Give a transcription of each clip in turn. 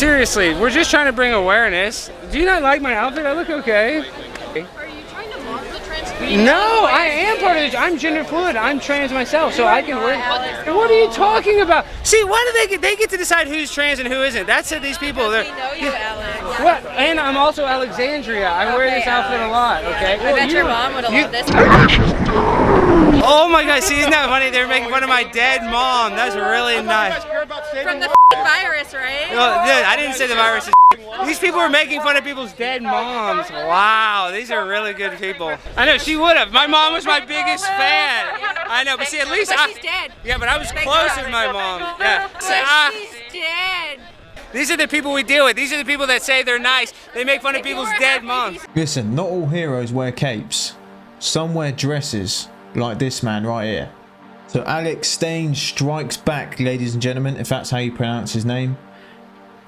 Seriously, we're just trying to bring awareness. Do you not like my outfit? I look okay. Are you trying to mock the trans community? No, I am part of it. I'm gender fluid. I'm trans myself, so I can wear. What are you talking about? See, why do they get to decide who's trans and who isn't? That's it. These people. We know you, Alex. What? And I'm also Alexandria. I wear this outfit a lot. Okay. I bet your mom would have loved this. Oh my God! See, isn't that funny? They're making fun of my dead mom. That's really nice. From the virus, right? Well, yeah, I didn't say the virus is. These people are making fun of people's dead moms. Wow, these are really good people. I know, she would have. My mom was my biggest fan. I know, but see, at least she's dead. Yeah, but I was close with my mom. Yeah. She's dead. These are the people we deal with. These are the people that say they're nice. They make fun of people's dead moms. Listen, not all heroes wear capes. Some wear dresses, like this man right here. So Alex Stain strikes back, ladies and gentlemen, if that's how you pronounce his name.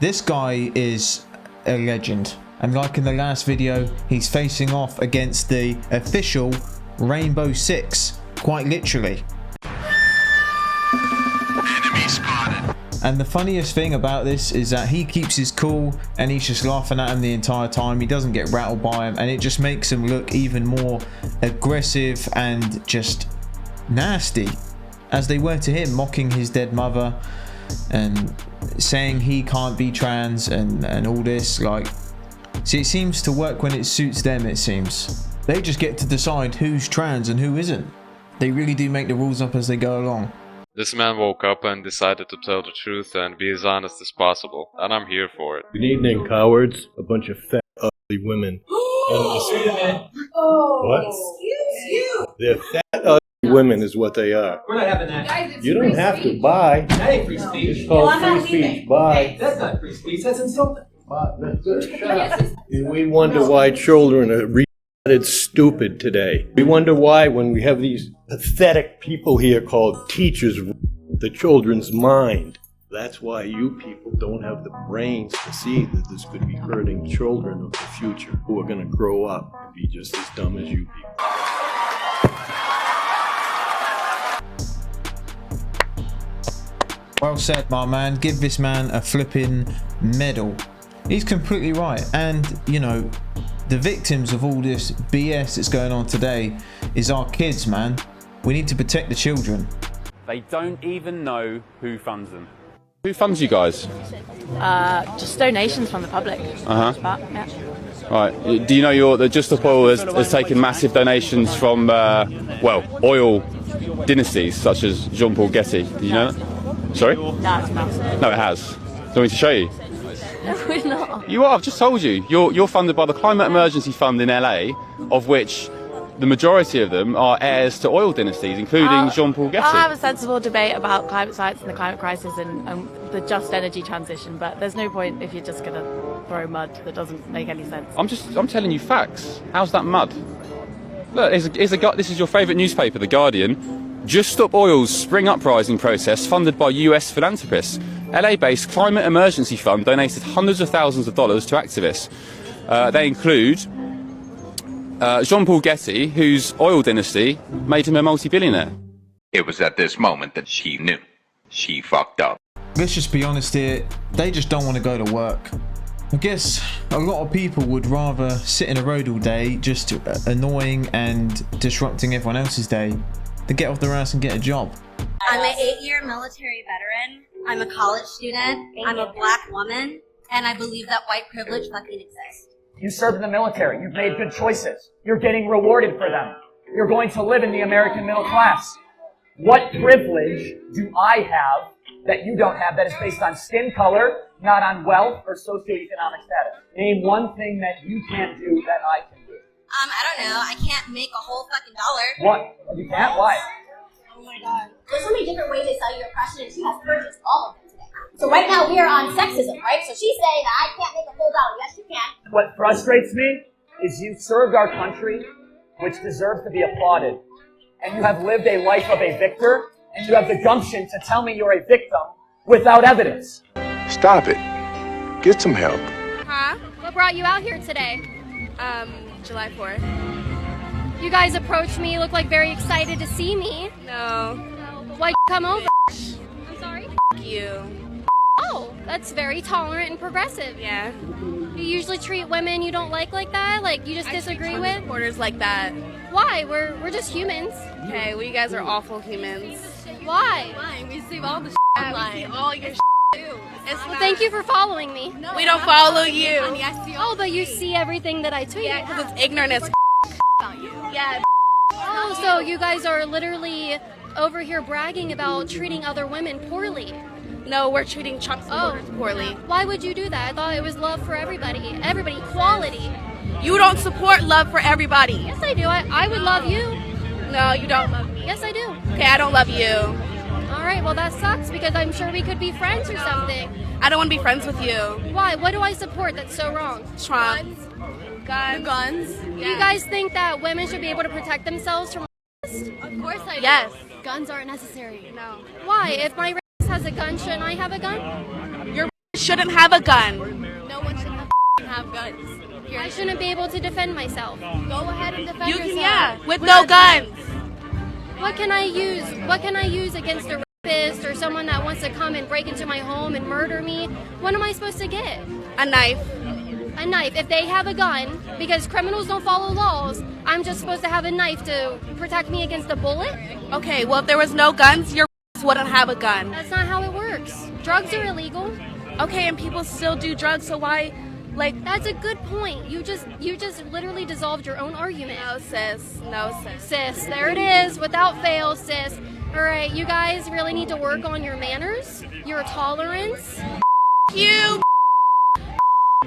This guy is a legend. And like in the last video, he's facing off against the official Rainbow Six, quite literally. Enemy spotted. And the funniest thing about this is that he keeps his cool and he's just laughing at him the entire time. He doesn't get rattled by him, and it just makes him look even more aggressive and just nasty, as they were to him, mocking his dead mother and saying he can't be trans and all this. Like, see, it seems to work when it suits them. It seems they just get to decide who's trans and who isn't. They really do make the rules up as they go along. This man woke up and decided to tell the truth and be as honest as possible, and I'm here for it. Good evening, cowards. A bunch of fat, ugly women. What? Excuse you. They're fat, ugly women is what they are. We're not having that. You don't have to buy. That ain't free speech. It's called free speech. Buy. That's not free speech. That's insulting. We wonder why children are retarded stupid today. We wonder why, when we have these pathetic people here called teachers, the children's mind. That's why you people don't have the brains to see that this could be hurting children of the future who are going to grow up and be just as dumb as you people. Well said, my man. Give this man a flipping medal. He's completely right. And, you know, the victims of all this BS that's going on today is our kids, man. We need to protect the children. They don't even know who funds them. Who funds you guys? Just donations from the public. Yeah. Right. Do you know that Just Stop Oil has taken massive donations from, well, oil dynasties such as Jean-Paul Getty? Do you know that? Sorry? No, it's massive. No, it has. Do you want me to show you? No, we're not. You are. I've just told you. You're funded by the Climate Emergency Fund in LA, of which the majority of them are heirs to oil dynasties, including Jean-Paul Getty. I'll have a sensible debate about climate science and the climate crisis and the just energy transition, but there's no point if you're just going to throw mud that doesn't make any sense. I'm telling you facts. How's that mud? Look, this is your favourite newspaper, The Guardian. Just Stop Oil's spring uprising protest funded by US philanthropists. LA-based Climate Emergency Fund donated hundreds of thousands of dollars to activists. They include Jean-Paul Getty, whose oil dynasty made him a multi-billionaire. It was at this moment that she knew. She fucked up. Let's just be honest here, they just don't want to go to work. I guess a lot of people would rather sit in a road all day, just annoying and disrupting everyone else's day, than get off their ass and get a job. I'm an 8-year military veteran. I'm a college student. I'm a black woman. And I believe that white privilege fucking exists. You served in the military. You've made good choices. You're getting rewarded for them. You're going to live in the American middle class. What privilege do I have that you don't have that is based on skin color, not on wealth or socioeconomic status? Name one thing that you can't do that I can do. I don't know. I can't make a whole fucking dollar. What? You can't? Why? Oh my god. There's so many different ways they sell you oppression, and she has purchased all of them today. So right now we are on sexism, right? So she's saying that I can't make a full dollar. Yes, you can. What frustrates me is you served our country, which deserves to be applauded. And you have lived a life of a victor, and you have the gumption to tell me you're a victim without evidence. Stop it. Get some help. Huh? What brought you out here today? July 4th. You guys approached me, look like very excited to see me. No. Why'd you come over? I'm sorry? You. Oh. That's very tolerant and progressive. Yeah. You usually treat women you don't like that? Like you just disagree with? Supporters like that. Why? We're just humans. Okay, well you guys are awful humans. Why? We see all the online. all your too. Well, thank you for following me. No, we don't follow you. Oh, but you see everything that I tweet. Yeah, because it's ignorant as about you. Yeah. Oh, so you guys are literally over here bragging about treating other women poorly. No, we're treating Trump supporters poorly. Why would you do that? I thought it was love for everybody. Everybody, equality. You don't support love for everybody. Yes, I do. I would love you. No, you don't love me. Yes, I do. Okay, I don't love you. All right, well that sucks because I'm sure we could be friends or something. I don't want to be friends with you. Why? What do I support that's so wrong? Trump. Guns. Do you guys think that women should be able to protect themselves from rapists? Of course I do. Yes. Guns aren't necessary. No. Why? If my rapist has a gun, shouldn't I have a gun? Your shouldn't have a gun. No one should have guns. I shouldn't be able to defend myself. Go ahead and defend yourself. Yeah, with no guns. What can I use? What can I use against a rapist or someone that wants to come and break into my home and murder me? What am I supposed to get? A knife. A knife. If they have a gun, because criminals don't follow laws, I'm just supposed to have a knife to protect me against a bullet? Okay, well if there was no guns, your wouldn't have a gun. That's not how it works. Drugs are illegal. Okay, and people still do drugs, so why? Like, that's a good point. You just literally dissolved your own argument. No, sis. No, sis. Sis, there it is. Without fail, sis. All right, you guys really need to work on your manners, your tolerance. You.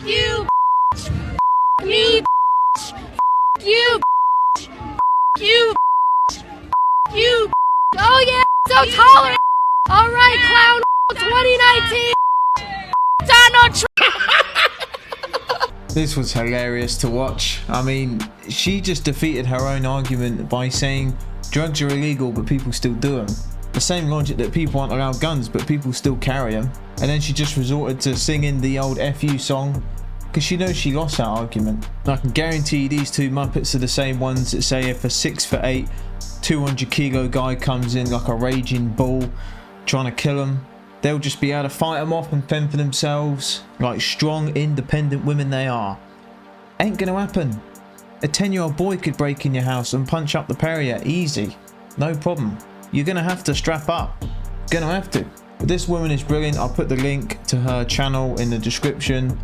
You. Me. You. You. You. Oh yeah, so tolerant. All right, clown 2019. Donald Trump. This was hilarious to watch. I mean, she just defeated her own argument by saying drugs are illegal but people still do them. The same logic that people aren't allowed guns but people still carry them. And then she just resorted to singing the old FU song because she knows she lost that argument. And I can guarantee these two Muppets are the same ones that say if a 6'8", 200 kilo guy comes in like a raging bull trying to kill them, they'll just be able to fight them off and fend for themselves like strong, independent women they are. Ain't gonna happen. A 10-year-old boy could break in your house and punch up the Perrier easy. No problem. You're gonna have to strap up. Gonna have to. But this woman is brilliant. I'll put the link to her channel in the description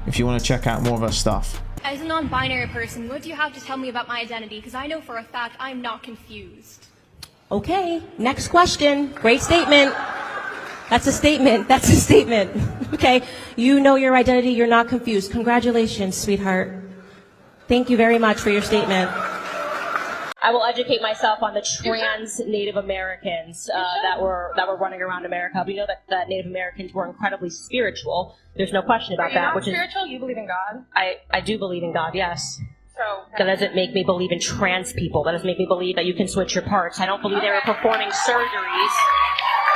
if you want to check out more of her stuff. As a non-binary person, what do you have to tell me about my identity? Because I know for a fact I'm not confused. Okay, next question. Great statement. That's a statement. That's a statement. Okay, you know your identity. You're not confused. Congratulations, sweetheart. Thank you very much for your statement. I will educate myself on the trans Native Americans that were running around America. We know that Native Americans were incredibly spiritual. There's no question about that. Which spiritual? You believe in God? I do believe in God. Yes. So that doesn't make me believe in trans people. That doesn't make me believe that you can switch your parts. I don't believe they were performing surgeries.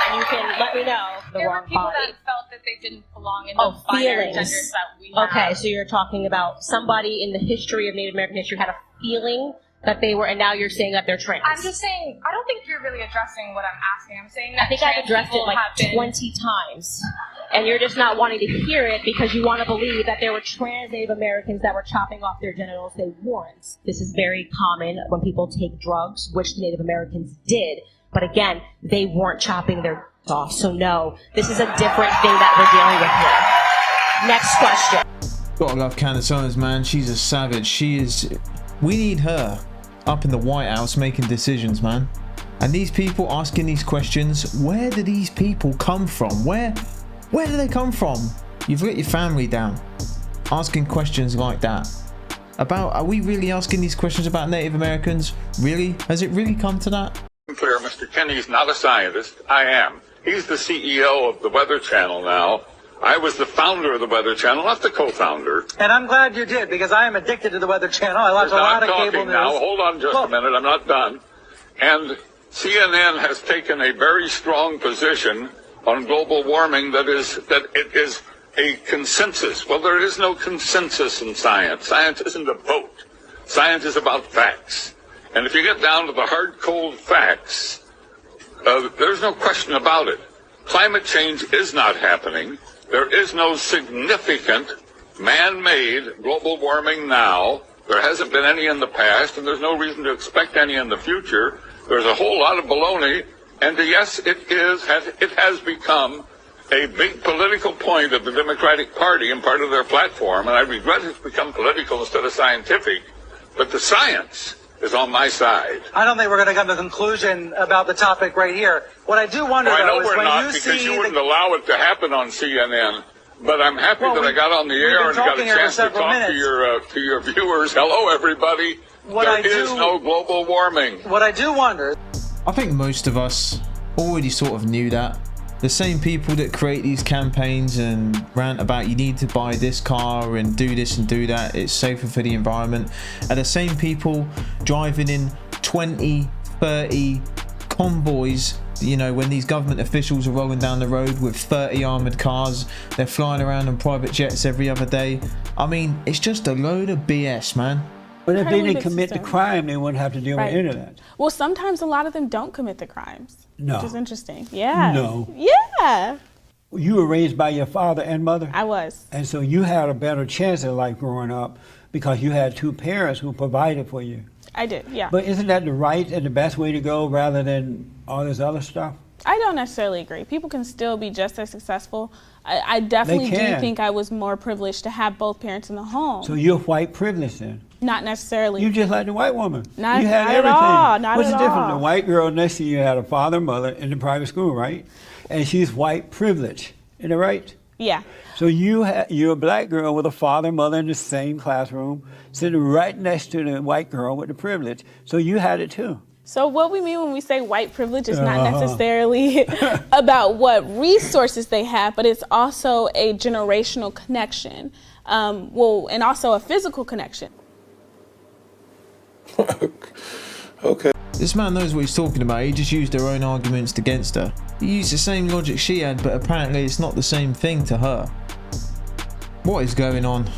And you can let me know the there wrong were people body. that felt that they didn't belong in the binary genders that we have. Okay, so you're talking about somebody in the history of Native American history had a feeling that they were, and now you're saying that they're trans. I'm just saying, I don't think you're really addressing what I'm asking. I'm saying that I think I've addressed it like 20 times. And you're just not wanting to hear it because you want to believe that there were trans Native Americans that were chopping off their genitals. They weren't. This is very common when people take drugs, which the Native Americans did. But again, they weren't chopping their off. So no, this is a different thing that we're dealing with here. Next question. Gotta love Candace Owens, man. She's a savage. She is. We need her up in the White House making decisions, man. And these people asking these questions, where do these people come from? Where do they come from? You've let your family down asking questions like that. Are we really asking these questions about Native Americans? Really? Has it really come to that? Clear, Mr. Kennedy's not a scientist. I am. He's the CEO of the Weather Channel now. I was the founder of the Weather Channel, not the co-founder. And I'm glad you did, because I am addicted to the Weather Channel. I watch a lot of cable news. Now, hold on just a minute. I'm not done. And CNN has taken a very strong position on global warming that it is a consensus. Well, there is no consensus in science. Science isn't a vote. Science is about facts. And if you get down to the hard, cold facts, there's no question about it. Climate change is not happening. There is no significant man-made global warming now. There hasn't been any in the past, and there's no reason to expect any in the future. There's a whole lot of baloney, and yes, it has become a big political point of the Democratic Party and part of their platform, and I regret it's become political instead of scientific, but the science is on my side. I don't think we're going to come to a conclusion about the topic right here. What I do wonder, I know though, is we're when not, you because see you wouldn't allow it to happen on CNN. But I'm happy that I got on the air and got a chance to talk to your viewers. Hello, everybody. There is no global warming. What I do wonder... I think most of us already sort of knew that. The same people that create these campaigns and rant about you need to buy this car and do this and do that, it's safer for the environment, are the same people driving in 20, 30 convoys, you know, when these government officials are rolling down the road with 30 armoured cars. They're flying around in private jets every other day. I mean, it's just a load of BS, man. But if they didn't commit the crime, they wouldn't have to deal with any of that. Well, sometimes a lot of them don't commit the crimes. No. Which is interesting. Yeah. No. Yeah. You were raised by your father and mother? I was. And so you had a better chance in life growing up because you had two parents who provided for you. I did, yeah. But isn't that the right and the best way to go rather than all this other stuff? I don't necessarily agree. People can still be just as successful. I definitely do think I was more privileged to have both parents in the home. So you're white privileged then? Not necessarily. You just like the white woman. Not, you had not everything. At all. Not What's at the difference? all. The white girl next to you had a father and mother in the private school, right? And she's white privileged. Isn't that right? Yeah. So you're a black girl with a father and mother in the same classroom, sitting right next to the white girl with the privilege. So you had it too. So what we mean when we say white privilege is not necessarily about what resources they have, but it's also a generational connection, and also a physical connection. Okay. This man knows what he's talking about. He just used her own arguments against her. He used the same logic she had, but apparently it's not the same thing to her. What is going on?